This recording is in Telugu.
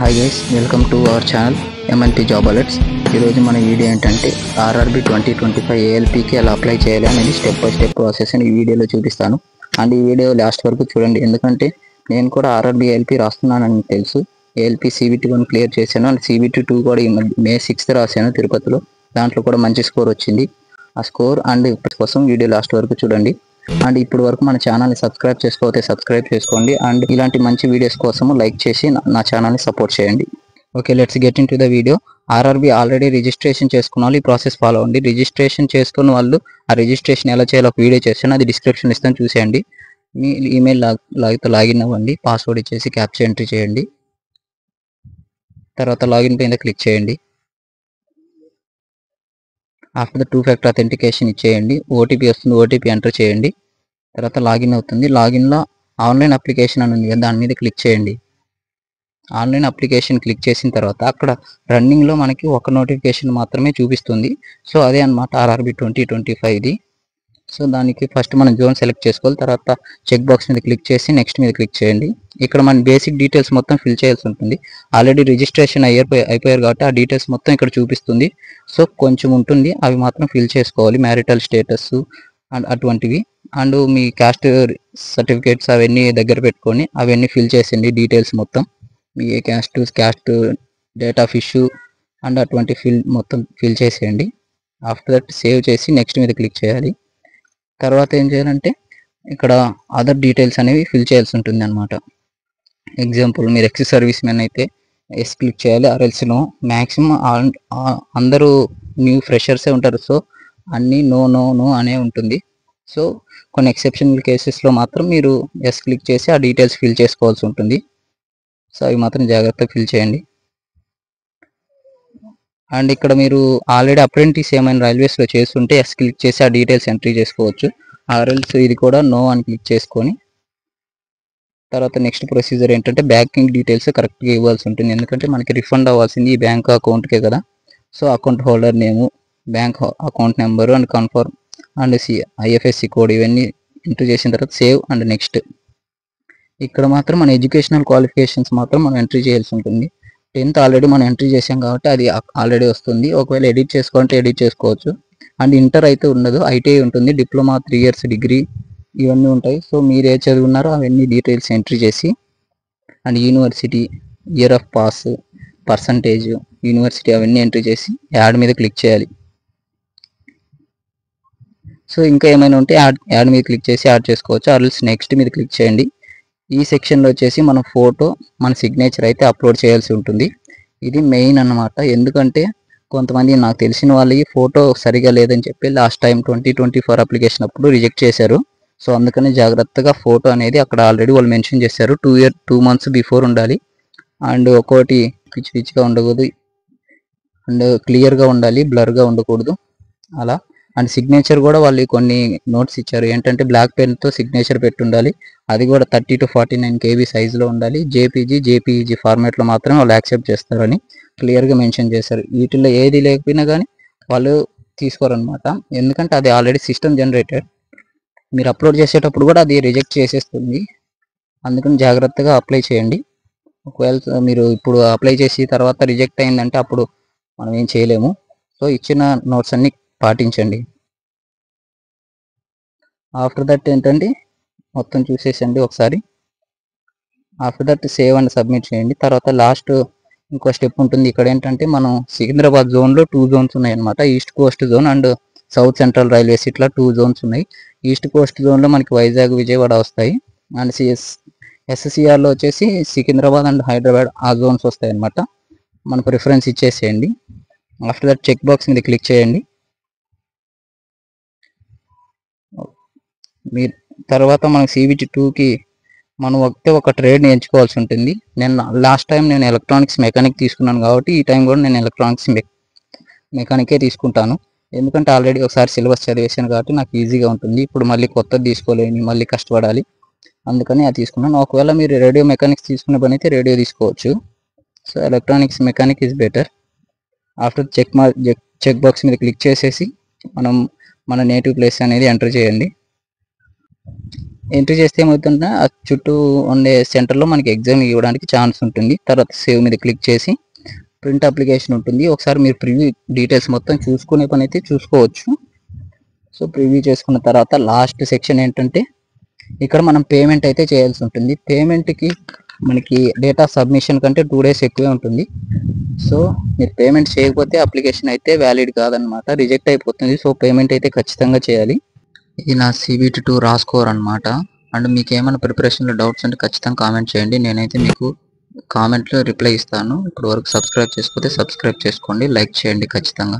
Hi guys, welcome to our channel MNP job alerts. ఈరోజు మన వీడియో ఏంటంటే ఆర్ఆర్బి 2025 ఏఎల్పికి ఎలా అప్లై చేయాలి అనేది స్టెప్ బై స్టెప్ ప్రాసెస్ అని ఈ వీడియోలో చూపిస్తాను. అండ్ ఈ వీడియో లాస్ట్ వరకు చూడండి, ఎందుకంటే నేను కూడా ఆర్ఆర్బి ఏఎల్పి రాస్తున్నానని తెలుసు. ఏఎల్పి CBT1 క్లియర్ చేశాను అండ్ CBT2 కూడా ఈ మే 6th రాశాను తిరుపతిలో. దాంట్లో కూడా మంచి స్కోర్ వచ్చింది. ఆ స్కోర్ అండ్ ఇప్పటి కోసం వీడియో లాస్ట్ వరకు చూడండి. అండ్ ఇప్పుడు వరకు మన ఛానల్ని సబ్స్క్రైబ్ చేసుకోకపోతే సబ్స్క్రైబ్ చేసుకోండి. అండ్ ఇలాంటి మంచి వీడియోస్ కోసము లైక్ చేసి నా ఛానల్ని సపోర్ట్ చేయండి. Okay, let's get in to the video. RRB already registration చేసుకున్న వాళ్ళు ఈ ప్రాసెస్ ఫాలో అవ్వండి. రిజిస్ట్రేషన్ చేసుకున్న వాళ్ళు ఆ రిజిస్ట్రేషన్ ఎలా చేయాలో ఒక వీడియో చేస్తాను, అది డిస్క్రిప్షన్ ఇస్తాను, చూసేయండి. మీ ఈమెయిల్ లాగిన్ అవ్వండి, పాస్వర్డ్ ఇచ్చేసి క్యాప్చా ఎంట్రీ చేయండి. తర్వాత లాగిన్ పైన క్లిక్ చేయండి. ఆఫ్టర్ ద 2-factor అథెంటికేషన్ ఇచ్చేయండి. ఓటీపీ వస్తుంది, ఓటీపీ ఎంటర్ చేయండి. తర్వాత లాగిన్ అవుతుంది. లాగిన్లో ఆన్లైన్ అప్లికేషన్ అని ఉంది కదా, దాని మీద క్లిక్ చేయండి. ఆన్లైన్ అప్లికేషన్ క్లిక్ చేసిన తర్వాత అక్కడ రన్నింగ్లో మనకి ఒక నోటిఫికేషన్ మాత్రమే చూపిస్తుంది. సో అదే అనమాట ఆర్ఆర్బి 2025ది. సో దానికి ఫస్ట్ మనం జోన్ సెలెక్ట్ చేసుకోవాలి. తర్వాత చెక్ బాక్స్ మీద క్లిక్ చేసి నెక్స్ట్ మీద క్లిక్ చేయండి. ఇక్కడ మన బేసిక్ డీటెయిల్స్ మొత్తం ఫిల్ చేయాల్సి ఉంటుంది. ఆల్రెడీ రిజిస్ట్రేషన్ అయిపోయారు కాబట్టి ఆ డీటెయిల్స్ మొత్తం ఇక్కడ చూపిస్తుంది. సో కొంచెం ఉంటుంది, అవి మాత్రం ఫిల్ చేసుకోవాలి. మ్యారిటల్ స్టేటస్ అండ్ అటువంటివి. అండ్ మీ క్యాస్ట్ సర్టిఫికేట్స్ అవన్నీ దగ్గర పెట్టుకొని అవన్నీ ఫిల్ చేసేయండి. డీటెయిల్స్ మొత్తం మీ ఏ caste date of issue and అటువంటి మొత్తం ఫిల్ చేసేయండి. ఆఫ్టర్ దట్ సేవ్ చేసి నెక్స్ట్ మీద క్లిక్ చేయాలి. తర్వాత ఏం చేయాలంటే ఇక్కడ అదర్ డీటెయిల్స్ అనేవి ఫిల్ చేయాల్సి ఉంటుంది అనమాట. ఎగ్జాంపుల్ మీరు ఎక్స్ సర్వీస్ మెన్ అయితే ఎస్ క్లిక్ చేయాలి, ఆర్ఎల్స్ నో. మ్యాక్సిమం అందరూ న్యూ ఫ్రెషర్సే ఉంటారు, సో అన్నీ నో నో నో అనే ఉంటుంది. సో కొన్ని ఎక్సెప్షనల్ కేసెస్లో మాత్రం మీరు ఎస్ క్లిక్ చేసి ఆ డీటెయిల్స్ ఫిల్ చేసుకోవాల్సి ఉంటుంది. సో అవి మాత్రం జాగ్రత్తగా ఫిల్ చేయండి. అండ్ ఇక్కడ మీరు ఆల్రెడీ అప్రెంటిస్ ఏమైనా రైల్వేస్లో చేస్తుంటే ఎస్ క్లిక్ చేసి ఆ డీటెయిల్స్ ఎంట్రీ చేసుకోవచ్చు. ఆర్ఎల్స్ ఇది కూడా నో అని క్లిక్ చేసుకొని తర్వాత నెక్స్ట్ ప్రొసీజర్ ఏంటంటే బ్యాంకింగ్ డీటెయిల్స్ కరెక్ట్గా ఇవ్వాల్సి ఉంటుంది. ఎందుకంటే మనకి రిఫండ్ అవ్వాల్సింది ఈ బ్యాంక్ అకౌంట్కే కదా. So account holder name, bank account number and confirm and IFSC code ఇవన్నీ ఎంట్రీ చేసిన తర్వాత సేవ్ అండ్ నెక్స్ట్. ఇక్కడ మాత్రం మన ఎడ్యుకేషనల్ క్వాలిఫికేషన్స్ మాత్రం మనం ఎంట్రీ చేయాల్సి ఉంటుంది. 10th ఆల్రెడీ మనం ఎంట్రీ చేసాం కాబట్టి అది ఆల్రెడీ వస్తుంది. ఒకవేళ ఎడిట్ చేసుకోవాలంటే ఎడిట్ చేసుకోవచ్చు. అండ్ ఇంటర్ అయితే ఉండదు, ITI ఉంటుంది. డిప్లొమా 3 years డిగ్రీ ఇవన్నీ ఉంటాయి. సో మీరు ఏ చదువున్నారో అవన్నీ డీటెయిల్స్ ఎంట్రీ చేసి and university, year of pass, percentage, university అవన్నీ ఎంట్రీ చేసి యాడ్ మీద క్లిక్ చేయాలి. సో ఇంకా ఏమైనా ఉంటే యాడ్ మీద క్లిక్ చేసి యాడ్ చేసుకోవచ్చు. ఆర్ఎల్స్ నెక్స్ట్ మీద క్లిక్ చేయండి. ఈ సెక్షన్లో వచ్చేసి మన ఫోటో, మన సిగ్నేచర్ అయితే అప్లోడ్ చేయాల్సి ఉంటుంది. ఇది మెయిన్ అన్నమాట. ఎందుకంటే కొంతమంది నాకు తెలిసిన వాళ్ళకి ఫోటో సరిగా లేదని చెప్పి లాస్ట్ టైం 2024 అప్లికేషన్ అప్పుడు రిజెక్ట్ చేశారు. సో అందుకని జాగ్రత్తగా ఫోటో అనేది అక్కడ ఆల్రెడీ వాళ్ళు మెన్షన్ చేశారు. 2 months బిఫోర్ ఉండాలి. అండ్ ఒక్కోటి పిచ్చి పిచ్చిగా ఉండకూడదు అండ్ క్లియర్గా ఉండాలి, బ్లర్గా ఉండకూడదు అలా. అండ్ సిగ్నేచర్ కూడా వాళ్ళు కొన్ని నోట్స్ ఇచ్చారు ఏంటంటే బ్లాక్ పెన్తో సిగ్నేచర్ పెట్టి ఉండాలి. అది కూడా 30 to 49 KB సైజులో ఉండాలి. JPG ఫార్మాట్లో మాత్రమే వాళ్ళు యాక్సెప్ట్ చేస్తారని క్లియర్గా మెన్షన్ చేశారు. వీటిల్లో ఏది లేకపోయినా కానీ వాళ్ళు తీసుకోరనమాట. ఎందుకంటే అది ఆల్రెడీ సిస్టమ్ జనరేటెడ్. మీరు అప్లోడ్ చేసేటప్పుడు కూడా అది రిజెక్ట్ చేసేస్తుంది. అందుకని జాగ్రత్తగా అప్లై చేయండి. ఒకవేళ మీరు ఇప్పుడు అప్లై చేసి తర్వాత రిజెక్ట్ అయిందంటే అప్పుడు మనం ఏం చేయలేము. సో ఇచ్చిన నోట్స్ అన్ని పాటించండి. ఆఫ్టర్ దట్ ఏంటంటే మొత్తం చూసేసండి ఒకసారి. After that save and submit చేయండి. తర్వాత లాస్ట్ ఇంకో స్టెప్ ఉంటుంది. ఇక్కడ ఏంటంటే మనం సికింద్రాబాద్ జోన్లో 2 zones ఉన్నాయి అనమాట. East Coast zone and south central railways, ఇట్లా 2 zones ఉన్నాయి. ఈస్ట్ కోస్ట్ జోన్లో మనకి వైజాగ్, విజయవాడ వస్తాయి. అండ్ SCRలో వచ్చేసి సికింద్రాబాద్ అండ్ హైదరాబాద్ ఆ జోన్స్ వస్తాయి అనమాట. మన ప్రిఫరెన్స్ ఇచ్చేసేయండి. ఆఫ్టర్ దట్ చెక్ బాక్స్ మీద క్లిక్ చేయండి. మీరు తర్వాత మనకి CBT2కి మనం ఒక ట్రేడ్ని ఎంచుకోవాల్సి ఉంటుంది. లాస్ట్ టైం నేను ఎలక్ట్రానిక్స్ మెకానిక్ తీసుకున్నాను కాబట్టి ఈ టైం కూడా నేను ఎలక్ట్రానిక్స్ మెకానికే తీసుకుంటాను. ఎందుకంటే ఆల్రెడీ ఒకసారి సిలబస్ చదివేసాను కాబట్టి నాకు ఈజీగా ఉంటుంది. ఇప్పుడు మళ్ళీ కొత్తది తీసుకోలేని, మళ్ళీ కష్టపడాలి. అందుకని అది తీసుకున్నాను. ఒకవేళ మీరు రేడియో మెకానిక్స్ తీసుకునే పని అయితే రేడియో తీసుకోవచ్చు. So electronics mechanic is better. After check box మీద క్లిక్ చేసేసి మనం మన నేటివ్ ప్లేస్ అనేది ఎంటర్ చేయండి. ఎంట్రీ చేస్తే ఏమవుతుందంటే ఆ చుట్టూ ఉండే సెంటర్లో మనకి ఎగ్జామ్ ఇవ్వడానికి ఛాన్స్ ఉంటుంది. తర్వాత సేవ్ మీద క్లిక్ చేసి ప్రింట్ అప్లికేషన్ ఉంటుంది. ఒకసారి మీరు ప్రివ్యూ డీటెయిల్స్ మొత్తం చూసుకునే పని అయితే చూసుకోవచ్చు. సో ప్రివ్యూ చేసుకున్న తర్వాత లాస్ట్ సెక్షన్ ఏంటంటే ఇక్కడ మనం పేమెంట్ అయితే చేయాల్సి ఉంటుంది. పేమెంట్కి మనకి డేట్ ఆఫ్ సబ్మిషన్ కంటే 2 days ఎక్కువే ఉంటుంది. సో మీరు పేమెంట్ చేయకపోతే అప్లికేషన్ అయితే వ్యాలిడ్ కాదనమాట, రిజెక్ట్ అయిపోతుంది. సో పేమెంట్ అయితే ఖచ్చితంగా చేయాలి. ఇది నా CBT 2 రా స్కోర్ అనమాట. అండ్ మీకు ఏమైనా ప్రిపరేషన్లో డౌట్స్ ఉంటే ఖచ్చితంగా కామెంట్ చేయండి. నేనైతే మీకు కామెంట్లో రిప్లై ఇస్తాను. ఇప్పుడు వరకు సబ్స్క్రైబ్ చేసుకోకపోతే సబ్స్క్రైబ్ చేసుకోండి, లైక్ చేయండి ఖచ్చితంగా.